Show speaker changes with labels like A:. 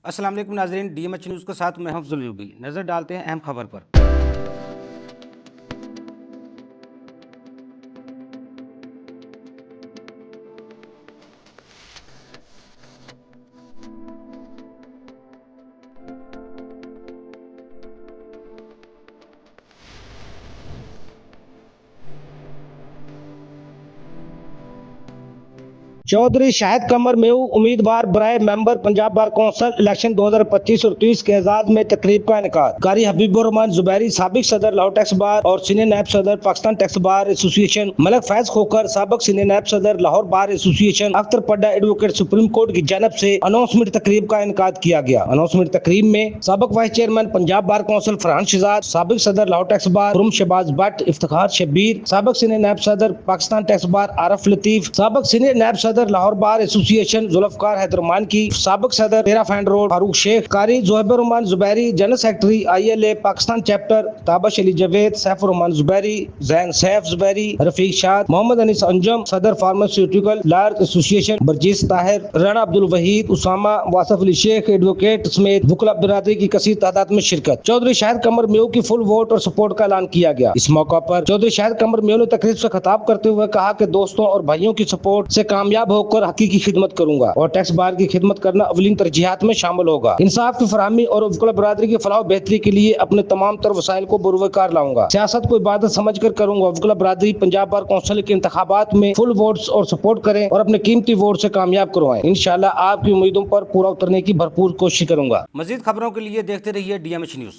A: السلام علیکم ناظرین، ڈی ایم ایچ نیوز کے ساتھ میں حفظ العلوبی نظر ڈالتے ہیں اہم خبر پر۔
B: چودھری شاہد قمر میو امیدوار برائے ممبر پنجاب بار کونسل الیکشن 2025 اور 30 کے اعزاز میں تقریب کا انعقاد۔ قاری حبیب الرحمان زبیری سابق صدر لاہور ٹیکس بار اور سینئر نائب صدر پاکستان ٹیکس بار ایسوسی ایشن، ملک فیض کھوکھر سابق سینئر نائب صدر لاہور بار ایسوسی ایشن، اختر پڈا ایڈوکیٹ سپریم کورٹ کی جانب سے اناؤنسمنٹ تقریب کا انعقاد کیا گیا۔ اناؤنسمنٹ تقریب میں سابق vice chairman Punjab bar council Farhan Shahzad, سابق صدر لاہور ٹیکس بار خرم شہباز بٹ، افتخار شبیر، سابق سینئر نائب صدر پاکستان ٹیکس بار عارف لطیف، سابق سینئر نائب صدر لاہور بار ایسوسی ایشن ذوالفقار حیدرمان کی، سابق صدر تیرا fend road Farooq Sheikh, Qari Zohaib ur-Rehman Zubairi general secretary I L A Pakistan chapter, Tabish Ali Javed, Saif ur-Rehman Zubairi, Zain Saif Zubairi, Rafiq Shad, Muhammad Anees Anjum صدر pharmaceutical lawyers association, Barjees Tahir, Rana Abdul Waheed, Usama, Wasif Ali Sheikh advocate سمیت وکلاء برادری کی کثیر تعداد میں شرکت۔ چودھری شاہد قمر میو کی فل ووٹ اور سپورٹ کا اعلان کیا گیا۔ اس موقع پر چودھری شاہد قمر میو نے تقریب سے خطاب کرتے ہوئے کہا کہ دوستوں اور بھائیوں کی سپورٹ سے کامیاب ہو کر حقیقی خدمت کروں گا اور ٹیکس بار کی خدمت کرنا اولین ترجیحات میں شامل ہوگا۔ انصاف کی فراہمی اور وکلاء برادری کی فلاح و بہتری کے لیے اپنے تمام تر وسائل کو بروئے کار لاؤں گا۔ سیاست کو عبادت سمجھ کر کروں گا۔ وکلاء برادری پنجاب بار کونسل کے انتخابات میں فل ووٹس اور سپورٹ کریں اور اپنے قیمتی ووٹ سے کامیاب کروائیں۔ انشاءاللہ آپ کی امیدوں پر پورا اترنے کی بھرپور کوشش کروں گا۔
A: مزید خبروں کے لیے دیکھتے رہیے ڈی ایم ایچ نیوز۔